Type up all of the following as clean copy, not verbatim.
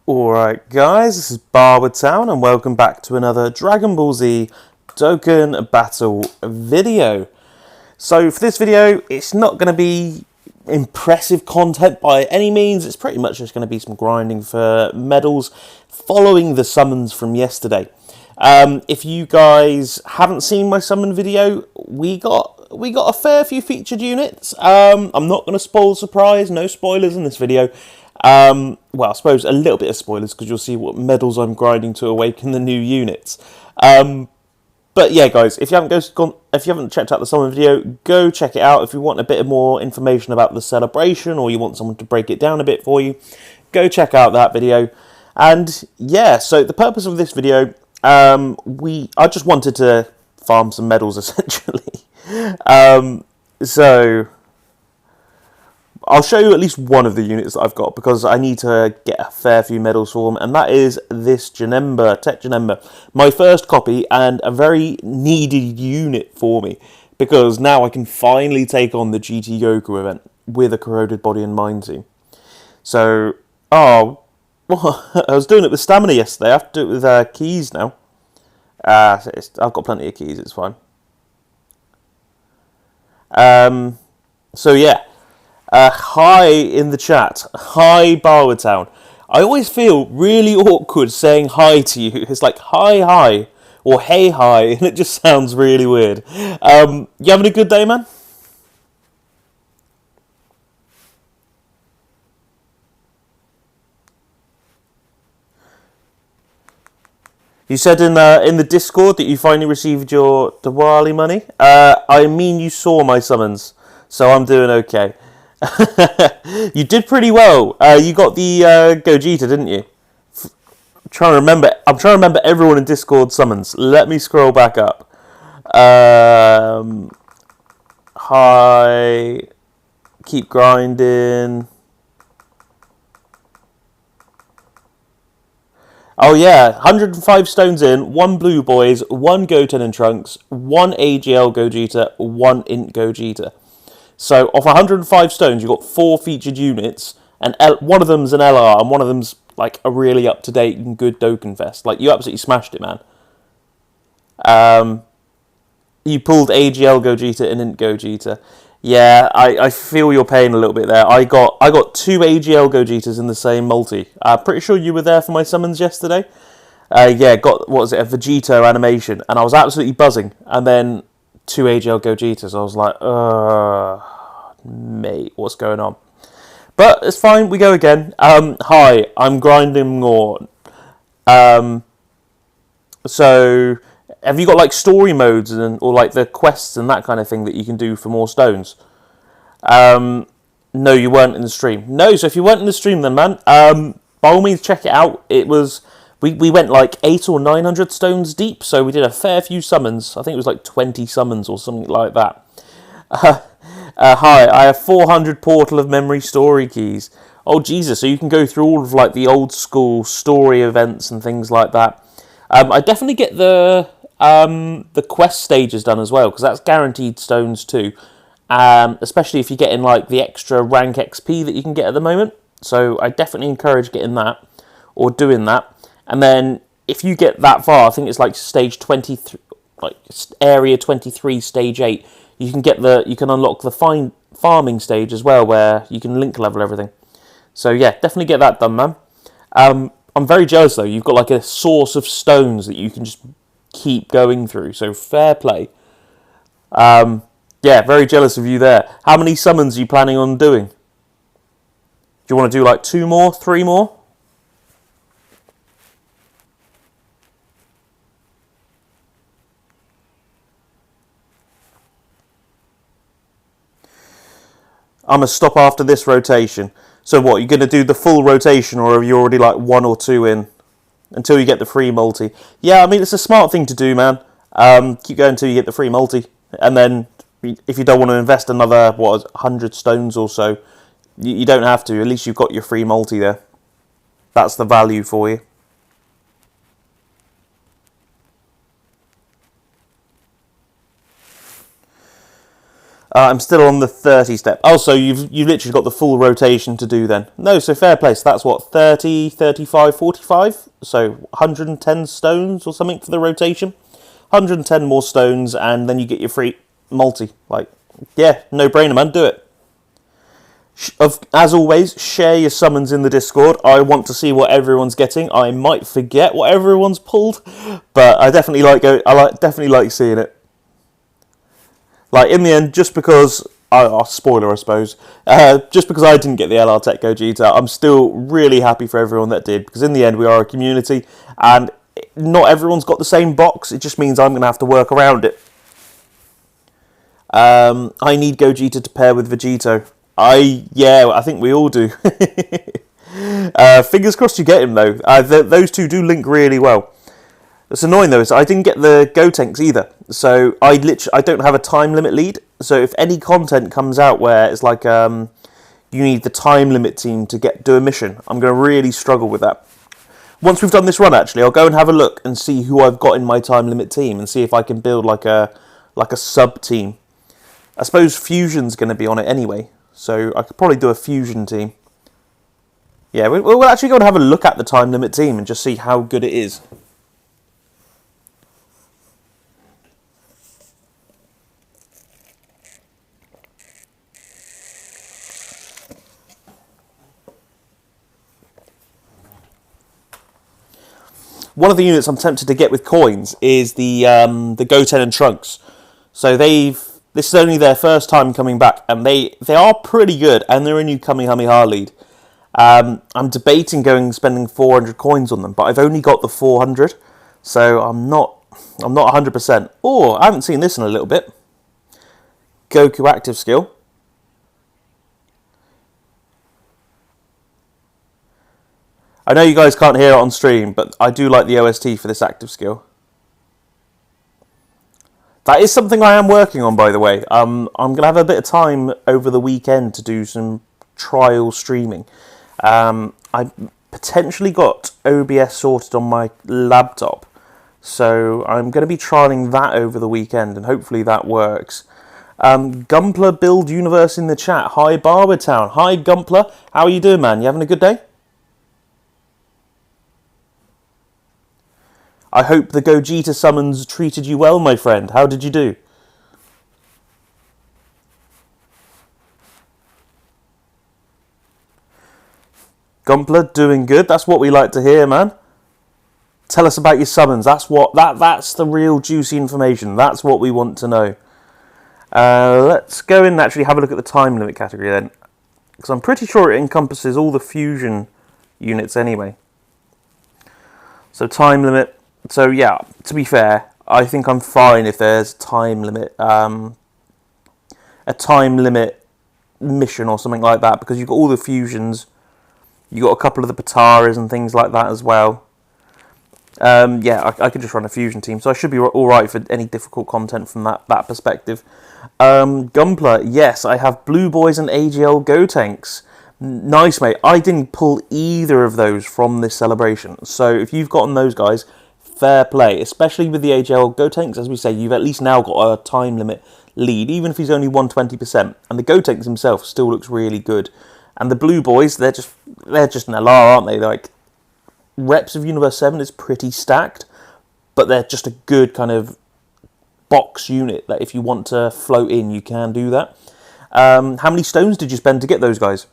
Alright guys, this is Barwood Town and welcome back to another Dragon Ball Z Dokkan Battle video. So for this video, it's not going to be impressive content by any means. It's pretty much just going to be some grinding for medals following the summons from yesterday. If you guys haven't seen my summon video, we got a fair few featured units. I'm not going to spoil the surprise, no spoilers in this video. Well, I suppose a little bit of spoilers because you'll see what medals I'm grinding to awaken the new units. But yeah, guys, if you haven't checked out the summon video, go check it out. If you want a bit more information about the celebration or you want someone to break it down a bit for you, go check out that video. And yeah, so the purpose of this video, I just wanted to farm some medals essentially. So I'll show you at least one of the units that I've got because I need to get a fair few medals for them, and that is this Janemba, Tech Janemba. My first copy and a very needed unit for me because now I can finally take on the GT Goku event with a corroded body and mind team. So, well, I was doing it with stamina yesterday. I have to do it with keys now. I've got plenty of keys, it's fine. So yeah. Hi in the chat. Hi Barwood Town. I always feel really awkward saying hi to you. It's like hi or hey hi, and it just sounds really weird. You having a good day, man? You said in the Discord that you finally received your Diwali money. I mean you saw my summons, so I'm doing okay. You did pretty well. You got the Gogeta, didn't you? I'm trying to remember everyone in Discord summons. Let me scroll back up. Hi. Keep grinding. Oh yeah, 105 stones in, 1 Blue Boys, 1 Goten and Trunks, 1 AGL Gogeta, 1 Int Gogeta. So, off 105 stones, you've got 4 featured units, and one of them's an LR, and one of them's, like, a really up-to-date and good Dokkan Fest. Like, you absolutely smashed it, man. You pulled AGL Gogeta and Int Gogeta. Yeah, I feel your pain a little bit there. I got 2 AGL Gogetas in the same multi. I'm pretty sure you were there for my summons yesterday. Yeah, got, what was it, a Vegito animation, and I was absolutely buzzing, and then 2 AGL Gogetas. I was like, mate, what's going on? But it's fine, we go again. Hi, I'm grinding more. So, have you got like story modes or like the quests and that kind of thing that you can do for more stones? No, you weren't in the stream. No, so if you weren't in the stream then, man, by all means check it out. It was... We went like 800 or 900 stones deep, so we did a fair few summons. I think it was like 20 summons or something like that. Hi, I have 400 Portal of Memory story keys. Oh Jesus, so you can go through all of like the old school story events and things like that. I definitely get the quest stages done as well, because that's guaranteed stones too. Especially if you're getting like the extra rank XP that you can get at the moment. So I definitely encourage getting that or doing that. And then, if you get that far, I think it's like stage 23, like area 23, stage 8. You can unlock the farming stage as well, where you can link level everything. So yeah, definitely get that done, man. I'm very jealous though. You've got like a source of stones that you can just keep going through. So fair play. Yeah, very jealous of you there. How many summons are you planning on doing? Do you want to do like 2 more, 3 more? I'm going to stop after this rotation. So what, you're going to do the full rotation, or have you already like 1 or 2 in? Until you get the free multi. Yeah, I mean, it's a smart thing to do, man. Keep going until you get the free multi. And then, if you don't want to invest another, 100 stones or so, you don't have to. At least you've got your free multi there. That's the value for you. I'm still on the 30 step. Oh, so you've literally got the full rotation to do then. No, so fair play. So that's what, 30, 35, 45? So 110 stones or something for the rotation. 110 more stones, and then you get your free multi. Like, yeah, no brainer, man. Do it. As always, share your summons in the Discord. I want to see what everyone's getting. I might forget what everyone's pulled, but I definitely definitely like seeing it. Like, in the end, just because spoiler, I suppose, just because I didn't get the LR Gogeta, I'm still really happy for everyone that did, because in the end we are a community, and not everyone's got the same box. It just means I'm going to have to work around it. I need Gogeta to pair with Vegito. I think we all do. Fingers crossed you get him, though. Those two do link really well. What's annoying, though, is I didn't get the Gotenks either. So I don't have a time limit lead. So if any content comes out where it's like you need the time limit team to do a mission, I'm going to really struggle with that. Once we've done this run, actually, I'll go and have a look and see who I've got in my time limit team and see if I can build like a sub team. I suppose Fusion's going to be on it anyway, so I could probably do a Fusion team. Yeah, we'll actually go and have a look at the time limit team and just see how good it is. One of the units I'm tempted to get with coins is the Goten and Trunks. So this is only their first time coming back, and they are pretty good, and they're a new Kamehameha lead. I'm debating spending 400 coins on them, but I've only got the 400, so I'm not 100%. Oh, I haven't seen this in a little bit. Goku active skill. I know you guys can't hear it on stream, but I do like the OST for this active skill. That is something I am working on, by the way. I'm going to have a bit of time over the weekend to do some trial streaming. I potentially got OBS sorted on my laptop, so I'm going to be trialing that over the weekend, and hopefully that works. Gumpler Build Universe in the chat. Hi, Barbertown. Hi, Gumpler. How are you doing, man? You having a good day? I hope the Gogeta summons treated you well, my friend. How did you do? Gumpler, doing good. That's what we like to hear, man. Tell us about your summons. That's the real juicy information. That's what we want to know. Let's go in and actually have a look at the time limit category then, because I'm pretty sure it encompasses all the fusion units anyway. So time limit. So yeah, to be fair, I think I'm fine if there's a time limit mission or something like that, because you've got all the fusions, you've got a couple of the Pataras and things like that as well. Yeah, I could just run a fusion team, so I should be alright for any difficult content from that perspective. Gumpler, yes, I have Blue Boys and AGL Gotenks. Nice, mate. I didn't pull either of those from this celebration, so if you've gotten those guys, fair play, especially with the AGL Gotenks. As we say, you've at least now got a time limit lead, even if he's only 120%. And the Gotenks himself still looks really good. And the Blue Boys, they're just an LR, aren't they? Like, reps of Universe 7 is pretty stacked, but they're just a good kind of box unit that if you want to float in, you can do that. How many stones did you spend to get those guys?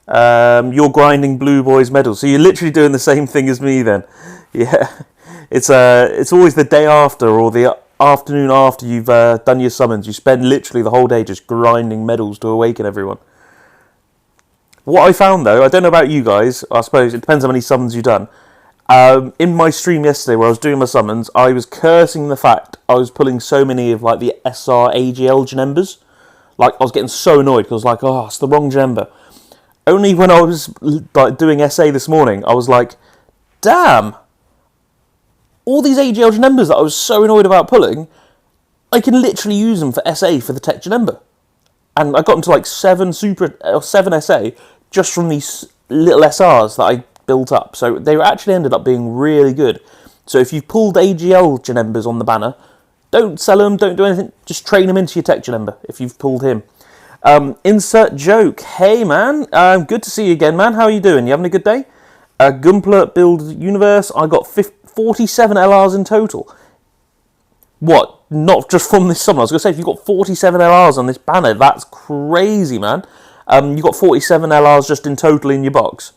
You're grinding Blue Boys medals, so you're literally doing the same thing as me then. Yeah, it's always the day after or the afternoon after you've done your summons. You spend literally the whole day just grinding medals to awaken everyone. What I found though, I don't know about you guys, I suppose it depends how many summons you've done. In my stream yesterday where I was doing my summons, I was cursing the fact I was pulling so many of like the SR AGL Janembers. Like, I was getting so annoyed because I was like, oh, it's the wrong Janemba. Only when I was like doing SA this morning, I was like, damn, all these AGL Janembers that I was so annoyed about pulling, I can literally use them for SA for the Tech Janemba. And I got into like 7 SA just from these little SRs that I built up. So they actually ended up being really good. So if you've pulled AGL Janembas on the banner, don't sell them, don't do anything, just train them into your Tech Janemba if you've pulled him. Insert joke. Hey man, good to see you again, man. How are you doing? You having a good day? Gumpler Build Universe, I got 47 LRs in total. What? Not just from this summer. I was going to say, if you've got 47 LRs on this banner, that's crazy, man. You got 47 LRs just in total in your box.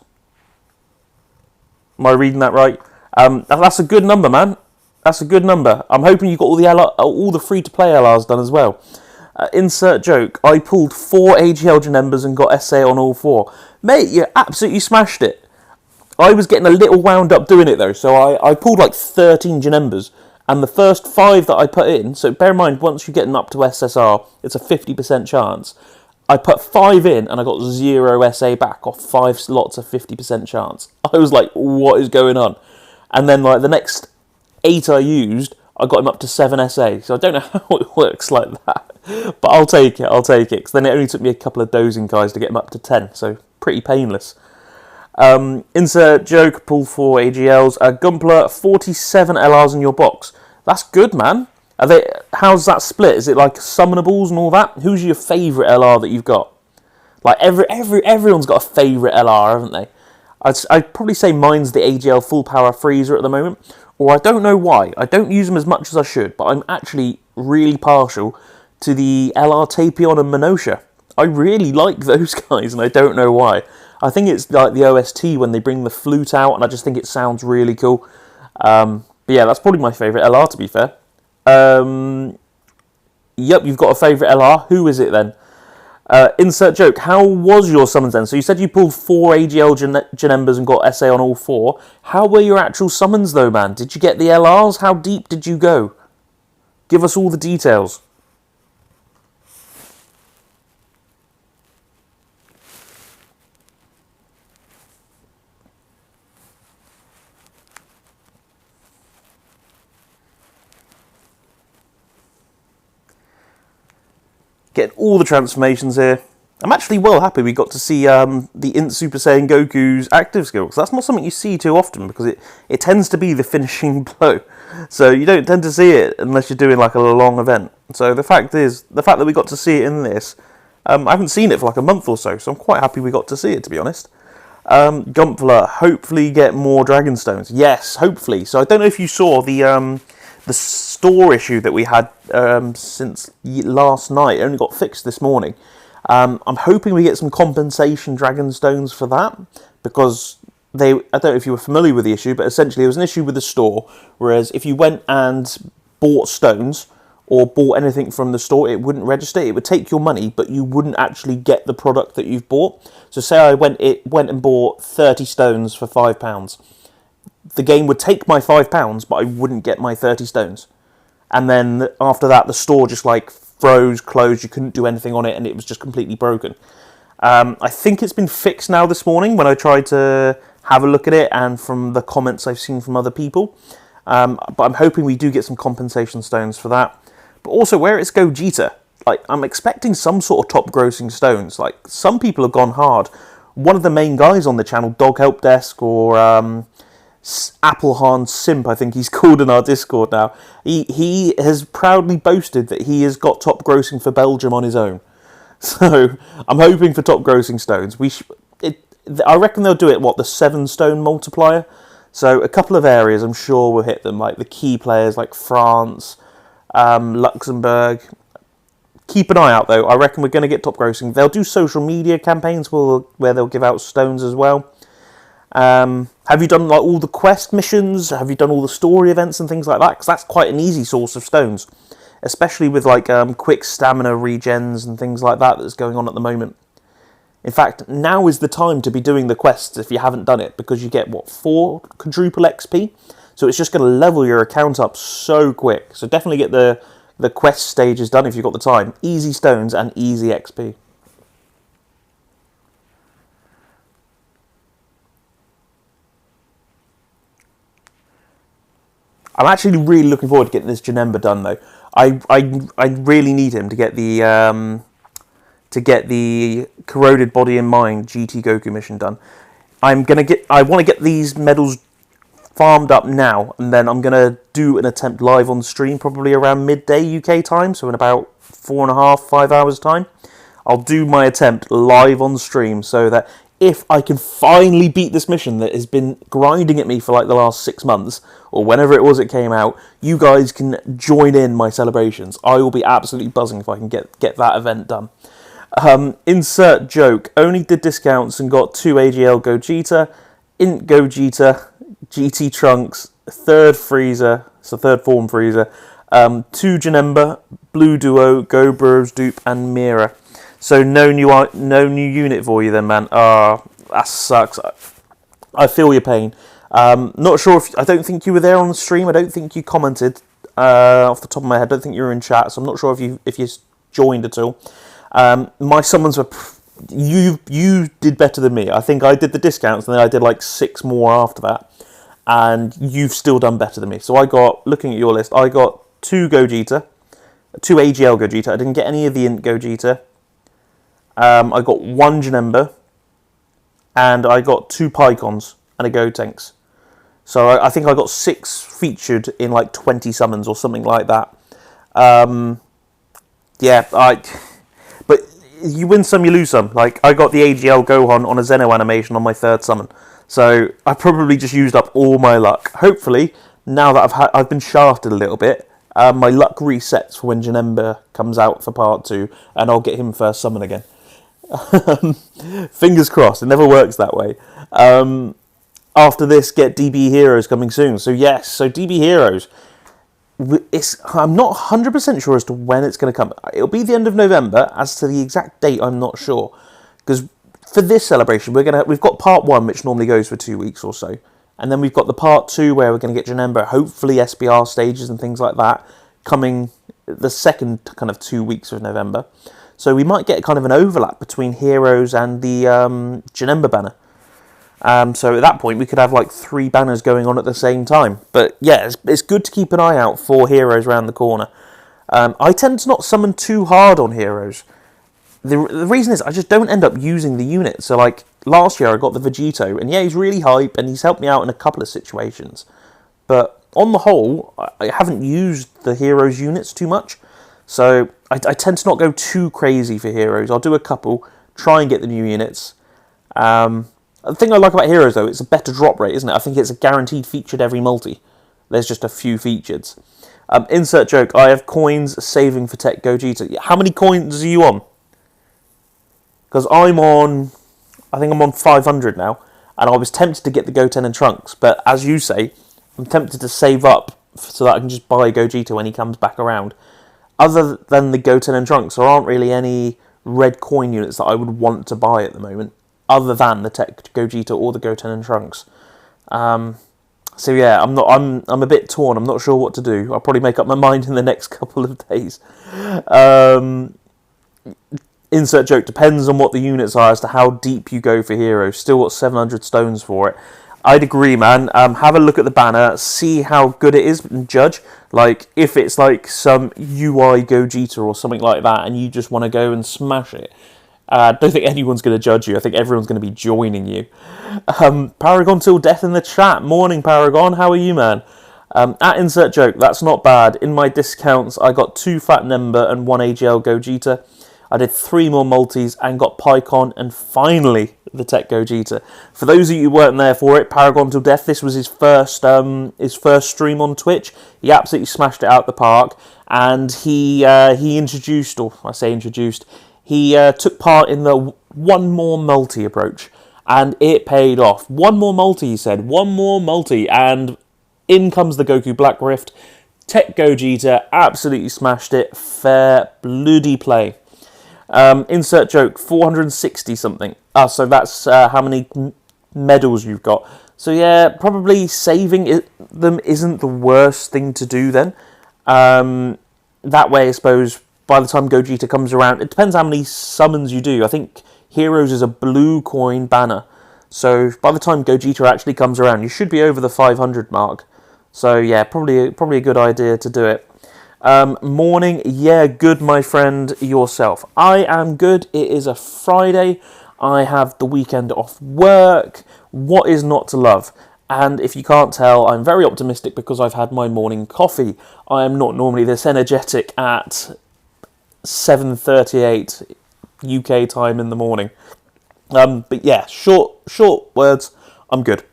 Am I reading that right? That's a good number, man. That's a good number. I'm hoping you got all the free-to-play LRs done as well. Insert joke. I pulled 4 AGL Janembas and got SA on all 4. Mate, you absolutely smashed it. I was getting a little wound up doing it though, so I pulled like 13 Janembas, and the first 5 that I put in, so bear in mind, once you're getting up to SSR, it's a 50% chance. I put 5 in, and I got 0 SA back off 5 slots of 50% chance. I was like, what is going on? And then like the next 8 I used, I got him up to 7 SA, so I don't know how it works like that. But I'll take it, because then it only took me a couple of dozing guys to get him up to 10, so pretty painless. Insert joke, pull 4 AGLs. Gumpler, 47 LRs in your box. That's good, man. How's that split? Is it like summonables and all that? Who's your favourite LR that you've got? Like everyone's got a favourite LR, haven't they? I'd probably say mine's the AGL Full Power Freezer at the moment. Or I don't know why. I don't use them as much as I should, but I'm actually really partial to the LR Tapion and Minosha. I really like those guys, and I don't know why. I think it's like the OST when they bring the flute out, and I just think it sounds really cool. But yeah, that's probably my favourite LR, to be fair. Yep, you've got a favourite LR. Who is it then? Insert joke. How was your summons then? So you said you pulled 4 AGL Janembas and got SA on all 4. How were your actual summons though, man? Did you get the LRs? How deep did you go? Give us all the details. Getting all the transformations here. I'm actually well happy we got to see the Int Super Saiyan Goku's active skill, because that's not something you see too often, because it tends to be the finishing blow. So you don't tend to see it unless you're doing like a long event. So the fact that we got to see it in this, I haven't seen it for like a month or so I'm quite happy we got to see it, to be honest. Gumpler, hopefully get more Dragonstones. Yes, hopefully. So I don't know if you saw the store issue that we had since last night. It only got fixed this morning. I'm hoping we get some compensation Dragonstones for that, because I don't know if you were familiar with the issue, but essentially there was an issue with the store, whereas if you went and bought stones or bought anything from the store, it wouldn't register. It would take your money, but you wouldn't actually get the product that you've bought. So say I went and bought 30 stones for £5. The game would take my £5, but I wouldn't get my 30 stones. And then after that, the store just like froze, closed, you couldn't do anything on it, and it was just completely broken. I think it's been fixed now this morning when I tried to have a look at it, and from the comments I've seen from other people. But I'm hoping we do get some compensation stones for that. But also, where it's Gogeta, like, I'm expecting some sort of top grossing stones. Like, some people have gone hard. One of the main guys on the channel, Dog Help Desk, or Appleharn Simp, I think he's called in our Discord now, he has proudly boasted that he has got top grossing for Belgium on his own. So I'm hoping for top grossing stones. I reckon they'll do it, the 7 stone multiplier. So a couple of areas I'm sure will hit them, like the key players like France, Luxembourg. Keep an eye out though. I reckon we're going to get top grossing. They'll do social media campaigns where they'll give out stones as well. Have you done like all the quest missions? Have you done all the story events and things like that? Because that's quite an easy source of stones, especially with like quick stamina regens and things like that that's going on at the moment. In fact, now is the time to be doing the quests if you haven't done it, because you get 4 quadruple XP, so it's just going to level your account up so quick. So definitely get the quest stages done if you've got the time. Easy stones and easy XP. I'm actually really looking forward to getting this Janemba done, though. I really need him to get the corroded body and mind GT Goku mission done. I want to get these medals farmed up now, and then I'm going to do an attempt live on stream, probably around midday UK time, so in about 4.5, 5 hours time. I'll do my attempt live on stream, so that if I can finally beat this mission that has been grinding at me for like the last 6 months, or whenever it was it came out, you guys can join in my celebrations. I will be absolutely buzzing if I can get that event done. Insert joke. Only did discounts and got 2 AGL Gogeta, Int Gogeta, GT Trunks, third Freezer, so third form Freezer, 2 Janemba, Blue Duo, Go Bros Dupe, and Mira. So no new unit for you then, man. That sucks. I feel your pain. Not sure I don't think you were there on the stream. I don't think you commented. Off the top of my head, I don't think you were in chat. So I'm not sure if you joined at all. My summons were. You did better than me. I think I did the discounts, and then I did like 6 more after that. And you've still done better than me. So looking at your list, I got 2 Gogeta, 2 AGL Gogeta. I didn't get any of the Int Gogeta. I got 1 Janemba, and I got 2 Pycons and a Gotenks. So I think I got 6 featured in like 20 summons or something like that. But you win some, you lose some. Like, I got the AGL Gohan on a Zeno animation on my 3rd summon. So I probably just used up all my luck. Hopefully, now that I've been shafted a little bit, my luck resets for when Janemba comes out for part 2, and I'll get him first summon again. Fingers crossed. It never works that way. After this, get DB Heroes coming soon. So yes, DB Heroes. I'm not 100% sure as to when it's going to come. It'll be the end of November. As to the exact date, I'm not sure. Because for this celebration, we've got part 1, which normally goes for 2 weeks or so. And then we've got the part 2 where we're going to get Janemba, hopefully SBR stages and things like that, coming the second kind of 2 weeks of November. So we might get kind of an overlap between Heroes and the Janemba banner. So at that point, we could have like 3 banners going on at the same time. But yeah, it's good to keep an eye out for Heroes around the corner. I tend to not summon too hard on Heroes. The reason is I just don't end up using the unit. So like last year I got the Vegito, and yeah, he's really hype, and he's helped me out in a couple of situations. But on the whole, I haven't used the Heroes units too much. So I tend to not go too crazy for Heroes. I'll do a couple, try and get the new units. The thing I like about Heroes, though, it's a better drop rate, isn't it? I think it's a guaranteed featured every multi. There's just a few featured. Insert joke, I have coins saving for Tech Gogeta. How many coins are you on? Because I think I'm on 500 now, and I was tempted to get the Goten and Trunks, but as you say, I'm tempted to save up so that I can just buy Gogeta when he comes back around. Other than the Goten and Trunks, there aren't really any red coin units that I would want to buy at the moment, other than the Tech Gogeta or the Goten and Trunks. So yeah, I'm a bit torn. I'm not sure what to do. I'll probably make up my mind in the next couple of days. Insert joke, depends on what the units are as to how deep you go for Heroes. Still got 700 stones for it. I'd agree, man. Have a look at the banner, see how good it is, and judge. Like, if it's like some UI Gogeta or something like that, and you just want to go and smash it, I don't think anyone's going to judge you. I think everyone's going to be joining you. Paragon till death in the chat. Morning, Paragon. How are you, man? At insert joke, that's not bad. In my discounts, I got 2 Fat Nemba and 1 AGL Gogeta. I did 3 more multis and got Pycon, and finally the Tech Gogeta. For those of you who weren't there for it, Paragon till death, this was his first stream on Twitch. He absolutely smashed it out the park, and he introduced, or I say introduced, he took part in the one more multi approach, and it paid off. One more multi, he said, one more multi, and in comes the Goku Black Rift. Tech Gogeta absolutely smashed it. Fair bloody play. Insert joke, 460 something. So that's how many medals you've got. So yeah, probably saving them isn't the worst thing to do then. That way, I suppose, by the time Gogeta comes around, it depends how many summons you do. I think Heroes is a blue coin banner. So by the time Gogeta actually comes around, you should be over the 500 mark. So yeah, probably a good idea to do it. Morning, yeah, good, my friend, yourself. I am good. It is a Friday. I have the weekend off work. What is not to love? And if you can't tell, I'm very optimistic because I've had my morning coffee. I am not normally this energetic at 7:38 UK time in the morning. But yeah, short words, I'm good.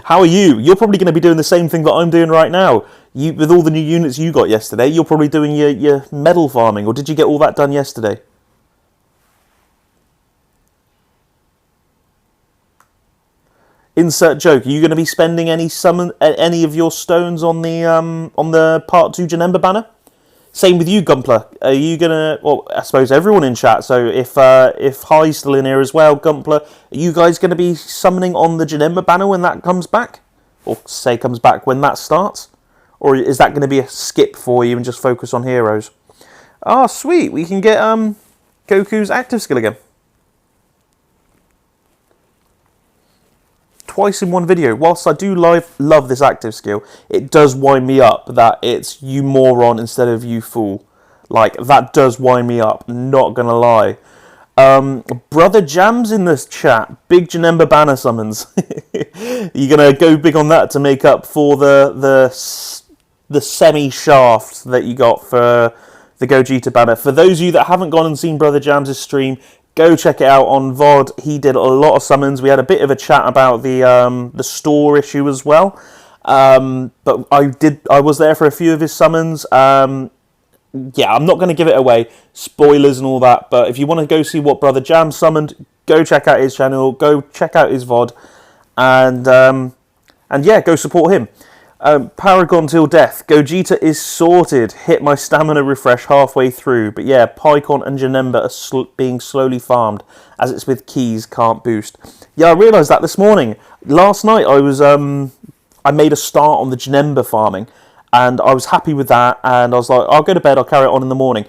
How are you? You're probably going to be doing the same thing that I'm doing right now. With all the new units you got yesterday, you're probably doing your medal farming, or did you get all that done yesterday? Insert joke. Are you going to be spending any of your stones on the Part 2 Janemba banner? Same with you, Gumpler. Are you gonna? Well, I suppose everyone in chat. So if Hi's still in here as well, Gumpler, are you guys going to be summoning on the Janemba banner when that comes back, or say comes back when that starts, or is that going to be a skip for you and just focus on heroes? Ah, sweet. We can get Goku's active skill again. Twice in one video. Whilst I do love this active skill, it does wind me up that it's you moron instead of you fool. Like, that does wind me up, not gonna lie. Brother Jam's in this chat. Big Janemba banner summons. You're gonna go big on that to make up for the semi-shaft that you got for the Gogeta banner. For those of you that haven't gone and seen Brother Jam's stream, go check it out on VOD. He did a lot of summons. We had a bit of a chat about the store issue as well. But I was there for a few of his summons. Yeah, I'm not going to give it away, spoilers and all that. But if you want to go see what Brother Jam summoned, go check out his channel. Go check out his VOD, and yeah, go support him. Paragon till death. Gogeta is sorted. Hit my stamina refresh halfway through. But yeah, Pycon and Janemba are being slowly farmed, as it's with keys, can't boost. Yeah, I realised that this morning. Last night I made a start on the Janemba farming, and I was happy with that, and I was like, I'll go to bed, I'll carry it on in the morning.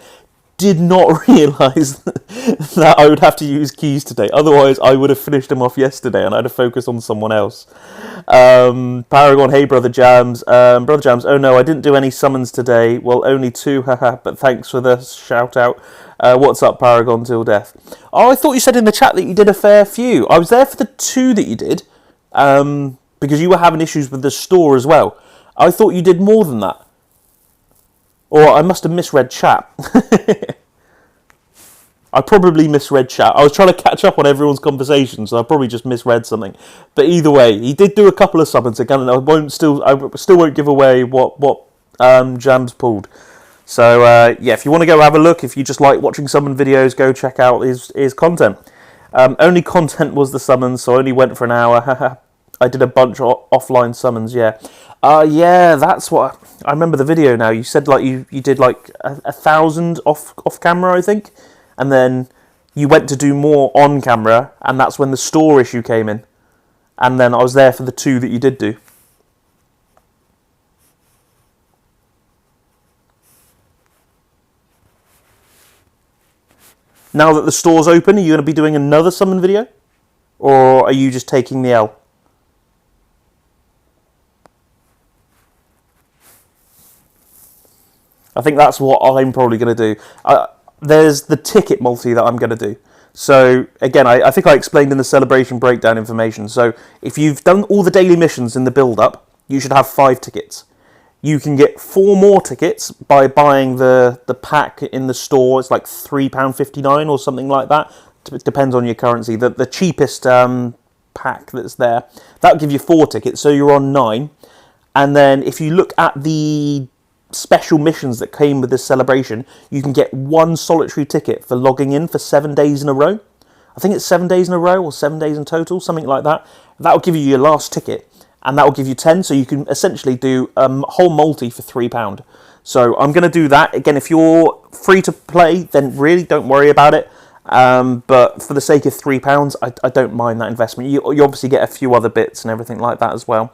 Did not realise that I would have to use keys today. Otherwise, I would have finished them off yesterday and I'd have focused on someone else. Paragon, hey, Brother Jams. Brother Jams, oh no, I didn't do any summons today. Well, only 2, haha, but thanks for the shout out. What's up, Paragon till death? Oh, I thought you said in the chat that you did a fair few. I was there for the 2 that you did, because you were having issues with the store as well. I thought you did more than that. Or I must have misread chat. I probably misread chat. I was trying to catch up on everyone's conversation, so I probably just misread something. But either way, he did do a couple of summons again, and I still won't give away what Jams pulled. So yeah, if you want to go have a look, if you just like watching summon videos, go check out his content. Only content was the summons, so I only went for an hour. I did a bunch of offline summons, yeah. Yeah, that's what... I remember the video now. You said like you did like 1,000 off camera, I think. And then you went to do more on camera, and that's when the store issue came in. And then I was there for the 2 that you did do. Now that the store's open, are you going to be doing another summon video? Or are you just taking the L? I think that's what I'm probably going to do. There's the ticket multi that I'm going to do. So, again, I think I explained in the celebration breakdown information. So, if you've done all the daily missions in the build-up, you should have 5 tickets. You can get 4 more tickets by buying the pack in the store. It's like £3.59 or something like that. It depends on your currency. The cheapest pack that's there, that'll give you 4 tickets, so you're on 9. And then if you look at the special missions that came with this celebration, you can get 1 solitary ticket for logging in for 7 days in a row. I think it's 7 days in a row or 7 days in total, something like that. That'll give you your last ticket, and that'll give you 10, so you can essentially do a whole multi for £3. So I'm going to do that. Again, if you're free to play, then really don't worry about it. But for the sake of £3, I don't mind that investment. You obviously get a few other bits and everything like that as well.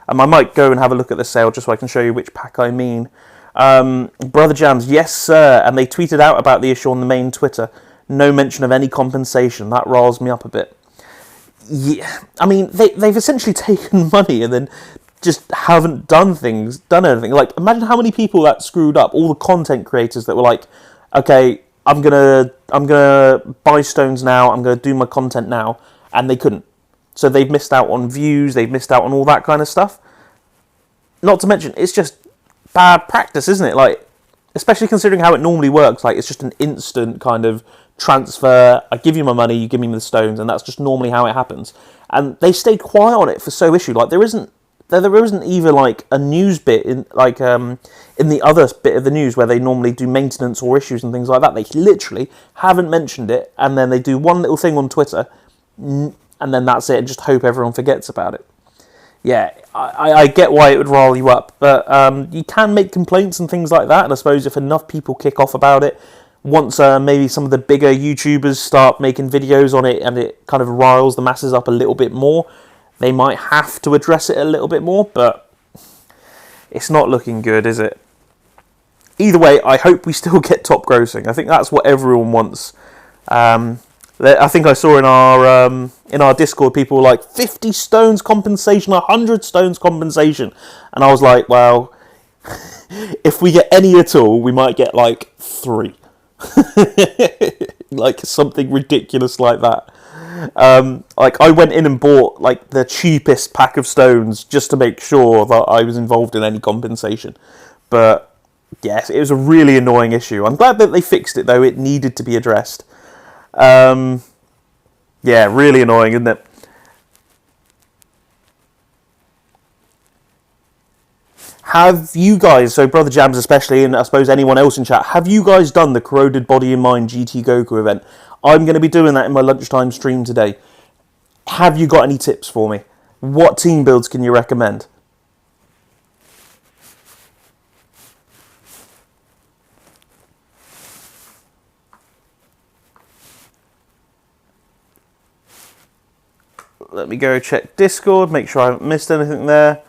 I might go and have a look at the sale just so I can show you which pack I mean. Brother Jams, yes sir, and they tweeted out about the issue on the main Twitter. No mention of any compensation. That riles me up a bit. Yeah, I mean, they've essentially taken money and then just haven't done anything. Like, imagine how many people that screwed up. All the content creators that were like, okay, I'm gonna buy stones now. I'm gonna do my content now, and they couldn't. So they've missed out on views, they've missed out on all that kind of stuff. Not to mention, it's just bad practice, isn't it? Like, especially considering how it normally works. Like, it's just an instant kind of transfer. I give you my money, you give me the stones, and that's just normally how it happens. And they stayed quiet on it for so issue. Like, there isn't even like a news bit in in the other bit of the news where they normally do maintenance or issues and things like that. They literally haven't mentioned it, and then they do one little thing on Twitter, and then that's it, and just hope everyone forgets about it. Yeah, I get why it would rile you up, but you can make complaints and things like that, and I suppose if enough people kick off about it, once maybe some of the bigger YouTubers start making videos on it and it kind of riles the masses up a little bit more, they might have to address it a little bit more, but it's not looking good, is it? Either way, I hope we still get top grossing. I think that's what everyone wants. I think I saw in our Discord people were like 50 stones compensation, 100 stones compensation, and I was like, well, if we get any at all, we might get like 3, like something ridiculous like that. Like I went in and bought like the cheapest pack of stones just to make sure that I was involved in any compensation, but yes, it was a really annoying issue. I'm glad that they fixed it though. It needed to be addressed. Yeah, really annoying, isn't it? Have you guys, so Brother Jams especially, and I suppose anyone else in chat, have you guys done the Corroded Body and Mind GT Goku event? I'm going to be doing that in my lunchtime stream today. Have you got any tips for me? What team builds can you recommend? Let me go check Discord, make sure I haven't missed anything there.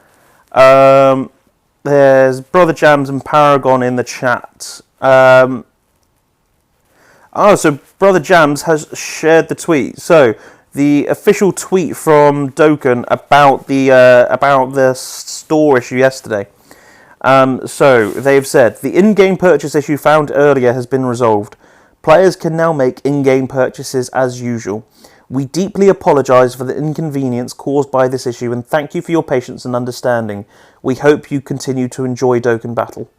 There's Brother Jams and Paragon in the chat. So Brother Jams has shared the tweet. So the official tweet from Dokkan about the store issue yesterday. So they've said the in-game purchase issue found earlier has been resolved. Players can now make in-game purchases as usual. We deeply apologise for the inconvenience caused by this issue and thank you for your patience and understanding. We hope you continue to enjoy Dokkan Battle.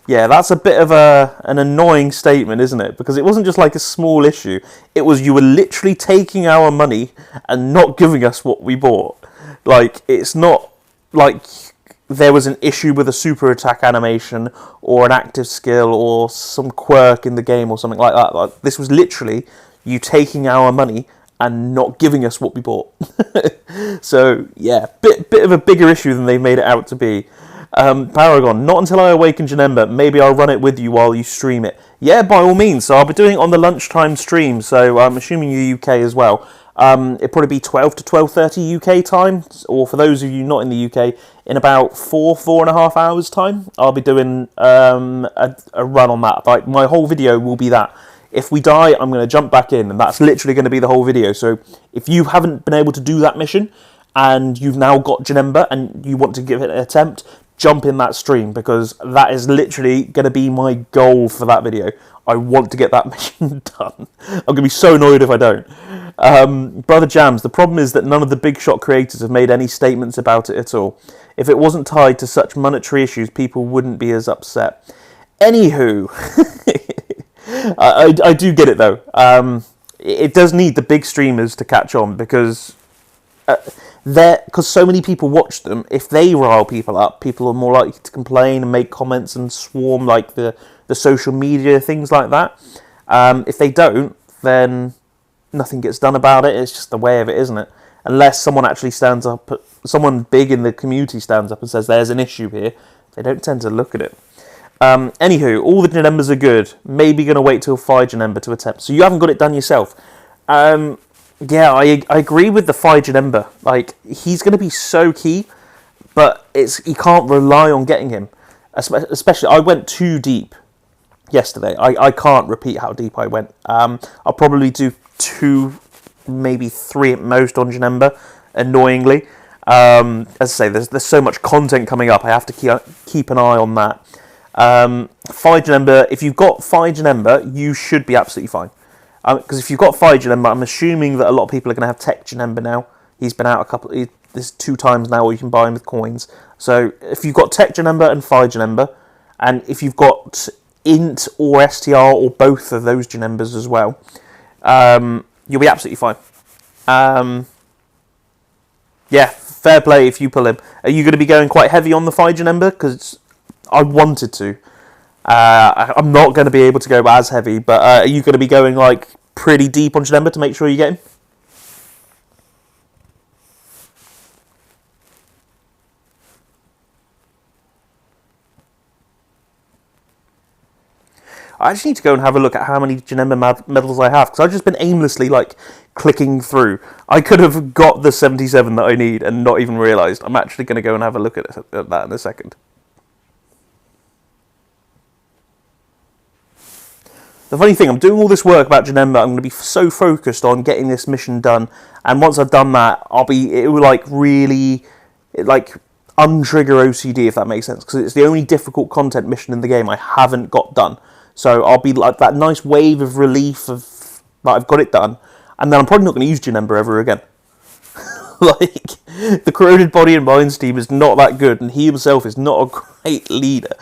Yeah, that's a bit of an annoying statement, isn't it? Because it wasn't just like a small issue. It was you were literally taking our money and not giving us what we bought. Like, it's not like there was an issue with a super attack animation or an active skill or some quirk in the game or something like that. Like, this was literally you taking our money and not giving us what we bought. So, yeah, bit of a bigger issue than they made it out to be. Paragon, not until I awaken Janemba. Maybe I'll run it with you while you stream it. Yeah, by all means. So I'll be doing it on the lunchtime stream. So I'm assuming you UK as well. It'll probably be 12 to 12:30 UK time. Or for those of you not in the UK, in about 4.5 hours time, I'll be doing a run on that. Like, my whole video will be that. If we die, I'm going to jump back in, and that's literally going to be the whole video. So if you haven't been able to do that mission, and you've now got Janemba, and you want to give it an attempt, jump in that stream, because that is literally going to be my goal for that video. I want to get that mission done. I'm going to be so annoyed if I don't. Brother Jams, the problem is that none of the big shot creators have made any statements about it at all. If it wasn't tied to such monetary issues, people wouldn't be as upset. Anywho, I do get it though. It does need the big streamers to catch on, because so many people watch them. If they rile people up, people are more likely to complain and make comments and swarm like the social media, things like that. If they don't, then nothing gets done about it. It's just the way of it, isn't it? Unless someone actually stands up, someone big in the community stands up and says there's an issue here, they don't tend to look at it. Anywho, all the Janembas are good. Maybe going to wait till 5 Janemba to attempt. So you haven't got it done yourself. Yeah, I agree with the 5 Janemba. Like, he's going to be so key, but you can't rely on getting him. Especially, I went too deep yesterday. I can't repeat how deep I went. I'll probably do 2, maybe 3 at most on Janemba, annoyingly. As I say, there's so much content coming up. I have to keep an eye on that. 5 Janemba, if you've got 5 Janemba, you should be absolutely fine. Because if you've got Fire Janemba, I'm assuming that a lot of people are going to have Tech Janemba now. He's been out there's 2 times now where you can buy him with coins. So if you've got Tech Janemba and Fire Janemba, and if you've got Int or STR or both of those Janembas as well, you'll be absolutely fine. Yeah, fair play if you pull him. Are you going to be going quite heavy on the Fire Janemba? Because I wanted to. I'm not going to be able to go as heavy, but are you going to be going like pretty deep on Janemba to make sure you get him? I actually need to go and have a look at how many Janemba medals I have, because I've just been aimlessly like clicking through. I could have got the 77 that I need and not even realised. I'm actually going to go and have a look at that in a second. The funny thing, I'm doing all this work about Janemba, I'm going to be so focused on getting this mission done, and once I've done that, it will like really, like, untrigger OCD, if that makes sense, because it's the only difficult content mission in the game I haven't got done. So I'll be like that nice wave of relief of that I've got it done, and then I'm probably not going to use Janemba ever again. Like, the Corroded Body and Minds team is not that good, and he himself is not a great leader.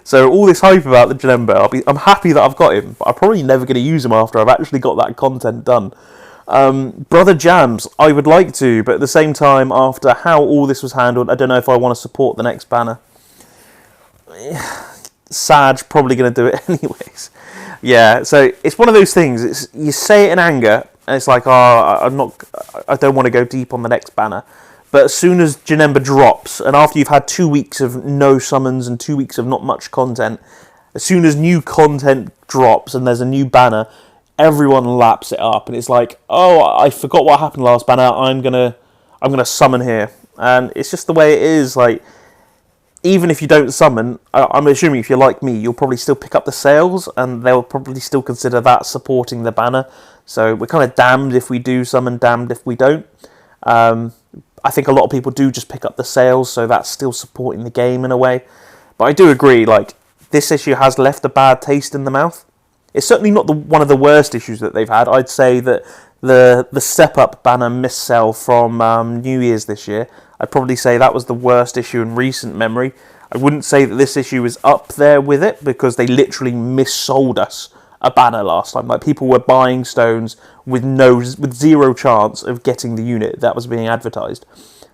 So all this hype about the Janemba, I'm happy that I've got him, but I'm probably never going to use him after I've actually got that content done. Brother Jams, I would like to, but at the same time, after how all this was handled, I don't know if I want to support the next banner. Sad's probably going to do it anyways. Yeah, so it's one of those things. You say it in anger, and it's like, oh, I don't want to go deep on the next banner. But as soon as Janemba drops, and after you've had 2 weeks of no summons and 2 weeks of not much content, as soon as new content drops and there's a new banner, everyone laps it up, and it's like, oh, I forgot what happened last banner. I'm gonna summon here, and it's just the way it is. Like, even if you don't summon, I'm assuming if you're like me, you'll probably still pick up the sales, and they'll probably still consider that supporting the banner. So we're kind of damned if we do summon, damned if we don't. I think a lot of people do just pick up the sales, so that's still supporting the game in a way. But I do agree, like, this issue has left a bad taste in the mouth. It's certainly not one of the worst issues that they've had. I'd say that the Step Up banner missell from New Year's this year, I'd probably say that was the worst issue in recent memory. I wouldn't say that this issue is up there with it, because they literally missold us a banner last time. Like, people were buying stones with zero chance of getting the unit that was being advertised.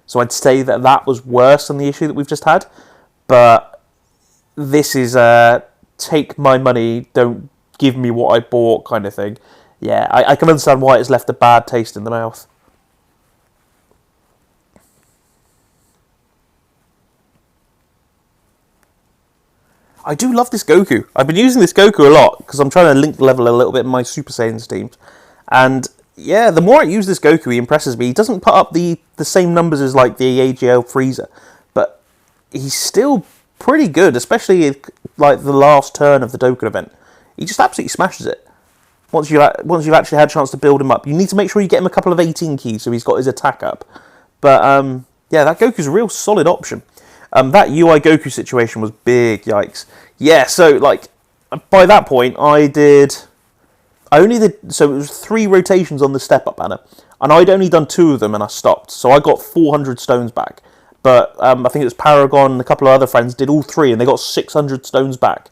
So I'd say that was worse than the issue that we've just had. But this is a take my money, don't give me what I bought kind of thing. Yeah, I can understand why it's left a bad taste in the mouth. I do love this Goku. I've been using this Goku a lot because I'm trying to link level a little bit in my Super Saiyan teams. And yeah, the more I use this Goku, he impresses me. He doesn't put up the same numbers as like the AGL Frieza, but he's still pretty good, especially like the last turn of the Dokkan event. He just absolutely smashes it. Once you've actually had a chance to build him up, you need to make sure you get him a couple of 18 keys so he's got his attack up. But yeah, that Goku's a real solid option. That UI Goku situation was big, yikes. Yeah, so like by that point so it was 3 rotations on the Step Up banner, and I'd only done 2 of them and I stopped. So I got 400 stones back. But I think it was Paragon and a couple of other friends did all 3 and they got 600 stones back.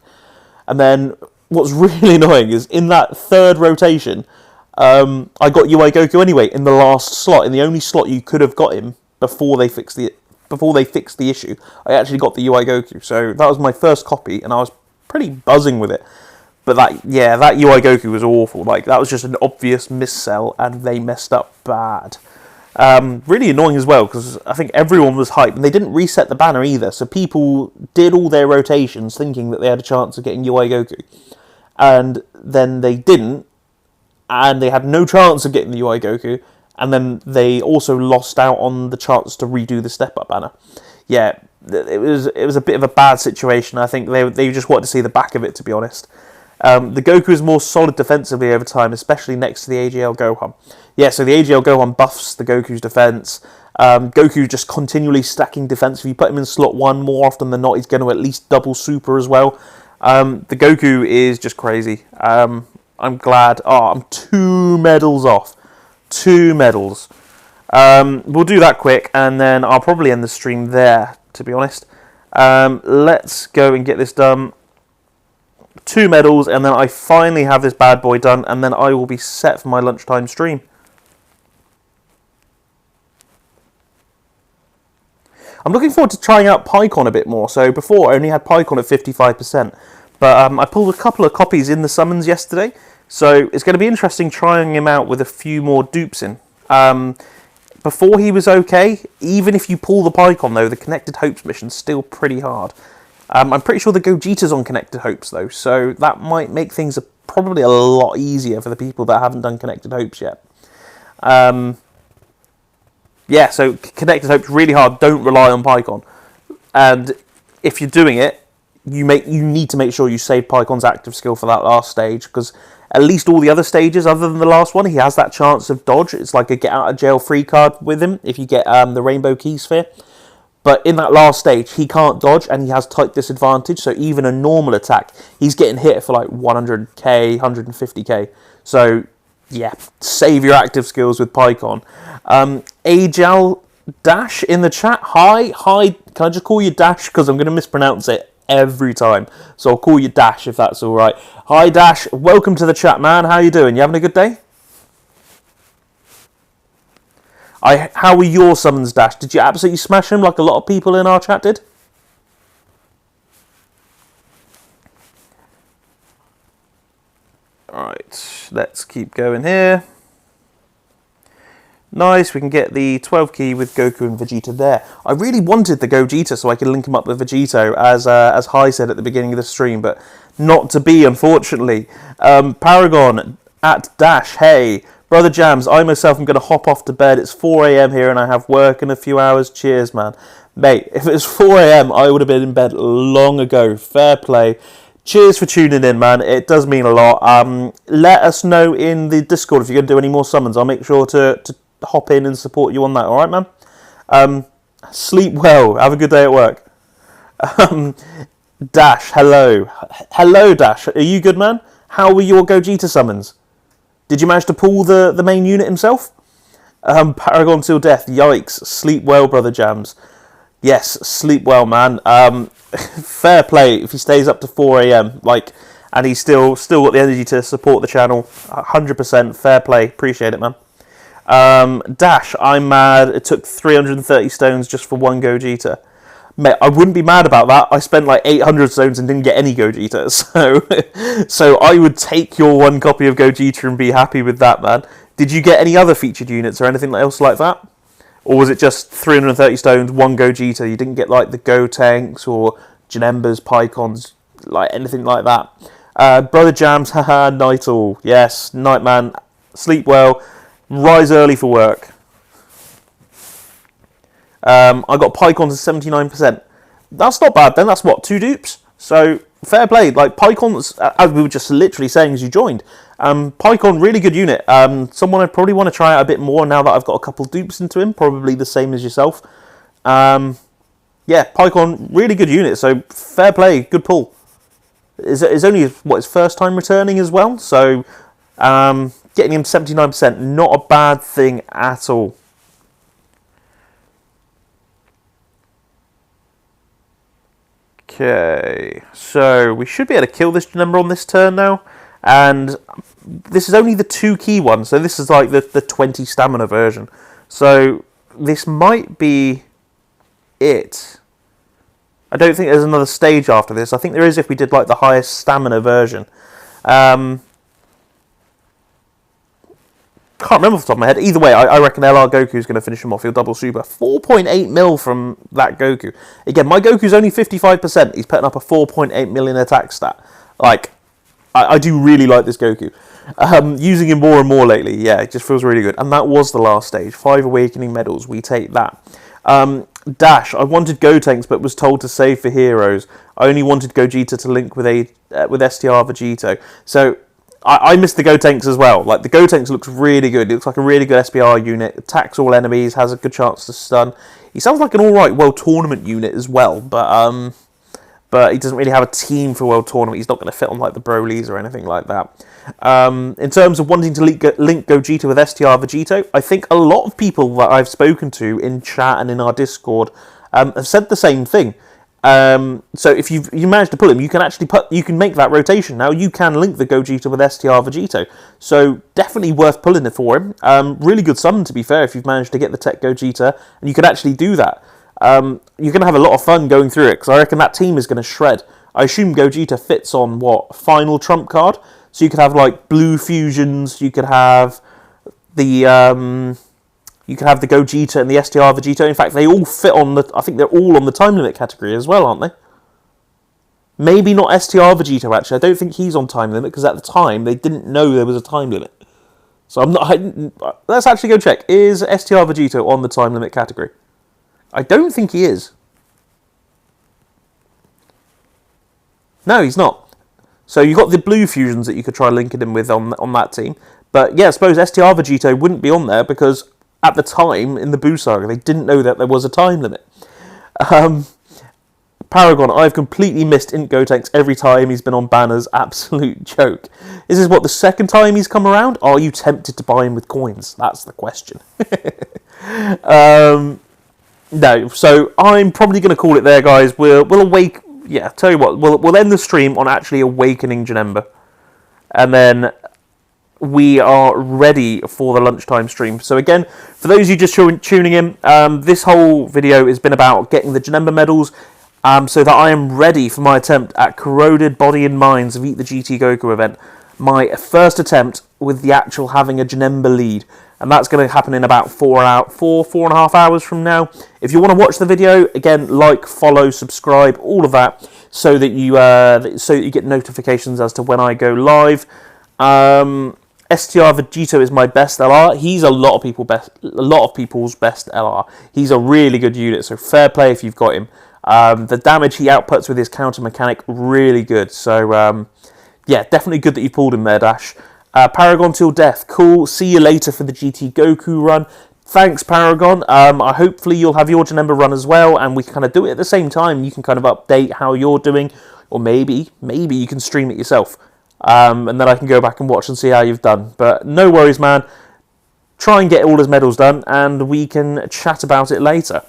And then what's really annoying is in that 3rd rotation, I got UI Goku anyway in the last slot, in the only slot you could have got him before they fixed the issue. I actually got the UI Goku, so that was my first copy, and I was pretty buzzing with it. But that UI Goku was awful. Like, that was just an obvious missell, and they messed up bad. Really annoying as well, because I think everyone was hyped, and they didn't reset the banner either, so people did all their rotations thinking that they had a chance of getting UI Goku. And then they didn't, and they had no chance of getting the UI Goku, and then they also lost out on the chance to redo the Step Up banner. Yeah, it was a bit of a bad situation. I think they just wanted to see the back of it, to be honest. The Goku is more solid defensively over time, especially next to the AGL Gohan. Yeah, so the AGL Gohan buffs the Goku's defense. Goku just continually stacking defense. If you put him in slot 1 more often than not, he's going to at least double super as well. The Goku is just crazy. I'm glad. Oh, I'm 2 medals off. 2 medals. We'll do that quick, and then I'll probably end the stream there, to be honest. Let's go and get this done. 2 medals, and then I finally have this bad boy done, and then I will be set for my lunchtime stream. I'm looking forward to trying out PyCon a bit more. So before, I only had PyCon at 55%. But I pulled a couple of copies in the summons yesterday. So it's going to be interesting trying him out with a few more dupes in. Before he was okay. Even if you pull the PyCon though, the Connected Hopes mission's still pretty hard. I'm pretty sure the Gogeta's on Connected Hopes though. So that might make things probably a lot easier for the people that haven't done Connected Hopes yet. Yeah, so Connected Hope's really hard. Don't rely on PyCon. And if you're doing it, you need to make sure you save PyCon's active skill for that last stage, because at least all the other stages, other than the last one, he has that chance of dodge. It's like a get out of jail free card with him if you get the Rainbow Key Sphere. But in that last stage, he can't dodge and he has type disadvantage. So even a normal attack, he's getting hit for like 100k, 150k. So yeah, save your active skills with PyCon. Ajal Dash in the chat. Hi. Can I just call you Dash? Because I'm going to mispronounce it every time. So I'll call you Dash if that's all right. Hi, Dash. Welcome to the chat, man. How you doing? You having a good day? How were your summons, Dash? Did you absolutely smash him like a lot of people in our chat did? Alright, let's keep going here. Nice, we can get the 12 key with Goku and Vegeta there. I really wanted the Gogeta so I could link him up with Vegito, as Hai said at the beginning of the stream, but not to be, unfortunately. Paragon at Dash, hey. Brother Jams, I myself am going to hop off to bed. It's 4 a.m. here and I have work in a few hours. Cheers, man. Mate, if it was 4 a.m, I would have been in bed long ago. Fair play. Cheers for tuning in, man. It does mean a lot. Let us know in the Discord if you're going to do any more summons. I'll make sure to hop in and support you on that. All right, man? Sleep well. Have a good day at work. Dash, hello. Hello, Dash. Are you good, man? How were your Gogeta summons? Did you manage to pull the main unit himself? Paragon till death. Yikes. Sleep well, Brother Jams. Yes, sleep well, man. Fair play if he stays up to 4 a.m. And he's still got the energy to support the channel. 100% fair play. Appreciate it, man. Dash, I'm mad. It took 330 stones just for one Gogeta. Mate, I wouldn't be mad about that. I spent like 800 stones and didn't get any Gogeta. So I would take your one copy of Gogeta and be happy with that, man. Did you get any other featured units or anything else like that? Or was it just 330 stones, one Gogeta? You didn't get like the Gotenks or Janembas, Pycons, like anything like that. Brother Jams, haha, night all. Yes, night, man. Sleep well. Rise early for work. I got Pycons at 79%. That's not bad then. That's what, 2 dupes? So, fair play. Like, Pycons, as we were just literally saying as you joined, Pycon, really good unit. Someone I'd probably want to try out a bit more now that I've got a couple dupes into him. Probably the same as yourself. Yeah, Pycon, really good unit. So, fair play. Good pull. It's only, his first time returning as well. So, getting him 79%, not a bad thing at all. Okay, so we should be able to kill this number on this turn now, and this is only the 2 key one, so this is like the 20 stamina version, so this might be it. I don't think there's another stage after this. I think there is if we did like the highest stamina version. Can't remember off the top of my head. Either way, I reckon LR Goku is going to finish him off. He'll double super. 4.8 mil from that Goku. Again, my Goku's only 55%. He's putting up a 4.8 million attack stat. Like, I do really like this Goku. Using him more and more lately. Yeah, it just feels really good. And that was the last stage. 5 Awakening Medals. We take that. Dash. I wanted Gotenks, but was told to save for heroes. I only wanted Gogeta to link with STR Vegito. So, I missed the Gotenks as well. Like, the Gotenks looks really good. It looks like a really good SPR unit. Attacks all enemies, has a good chance to stun. He sounds like an alright World Tournament unit as well, but but he doesn't really have a team for World Tournament. He's not going to fit on like the Brolys or anything like that. In terms of wanting to link Gogeta with STR Vegito, I think a lot of people that I've spoken to in chat and in our Discord have said the same thing. So if you manage to pull him, you can make that rotation. Now you can link the Gogeta with STR Vegito, so definitely worth pulling it for him. Really good summon, to be fair, if you've managed to get the Tech Gogeta, and you can actually do that. You're going to have a lot of fun going through it, because I reckon that team is going to shred. I assume Gogeta fits on, what, final trump card? So you could have, like, blue fusions, you could have the Gogeta and the STR Vegito. In fact, they all fit on I think they're all on the time limit category as well, aren't they? Maybe not STR Vegito, actually. I don't think he's on time limit, because at the time, they didn't know there was a time limit. So let's actually go check. Is STR Vegito on the time limit category? I don't think he is. No, he's not. So you've got the blue fusions that you could try linking him with on that team. But yeah, I suppose STR Vegito wouldn't be on there because at the time, in the Boo Saga, they didn't know that there was a time limit. Paragon, I've completely missed Int Gotenks every time he's been on banners. Absolute joke. Is this what, the second time he's come around? Are you tempted to buy him with coins? That's the question. No, so I'm probably going to call it there, guys. We'll tell you what, we'll end the stream on actually awakening Janemba. And then we are ready for the lunchtime stream. So again, for those of you just tuning in, this whole video has been about getting the Janemba medals, so that I am ready for my attempt at Corroded Body and Minds of Eat the GT Goku event. My first attempt with the actual having a Janemba lead. And that's going to happen in about 4.5 hours from now. If you want to watch the video, again, like, follow, subscribe, all of that, so that you get notifications as to when I go live. STR Vegito is my best LR. He's a lot of people's best LR. He's a really good unit, so fair play if you've got him. The damage he outputs with his counter mechanic, really good. So yeah, definitely good that you pulled him there, Dash. Paragon till death, cool. See you later for the GT Goku run. Thanks, Paragon. Hopefully you'll have your Janemba run as well, and we can kind of do it at the same time. You can kind of update how you're doing, or maybe you can stream it yourself, and then I can go back and watch and see how you've done. But no worries, man. Try and get all his medals done, and we can chat about it later.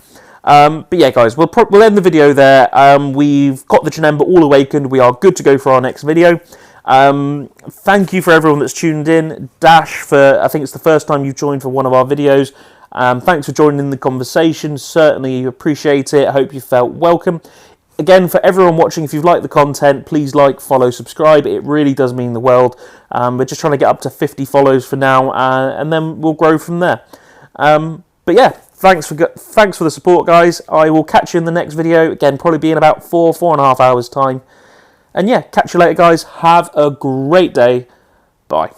But yeah, guys, we'll end the video there. We've got the Janemba all awakened. We are good to go for our next video. Thank you for everyone that's tuned in. Dash, for I think it's the first time you've joined for one of our videos. Thanks for joining in the conversation. Certainly appreciate it. I hope you felt welcome. Again, for everyone watching, if you've liked the content, please like, follow, subscribe. It really does mean the world. We're just trying to get up to 50 follows for now, and then we'll grow from there. But yeah, thanks for the support, guys. I will catch you in the next video. Again, probably be in about 4.5 hours time. And yeah, catch you later, guys. Have a great day. Bye.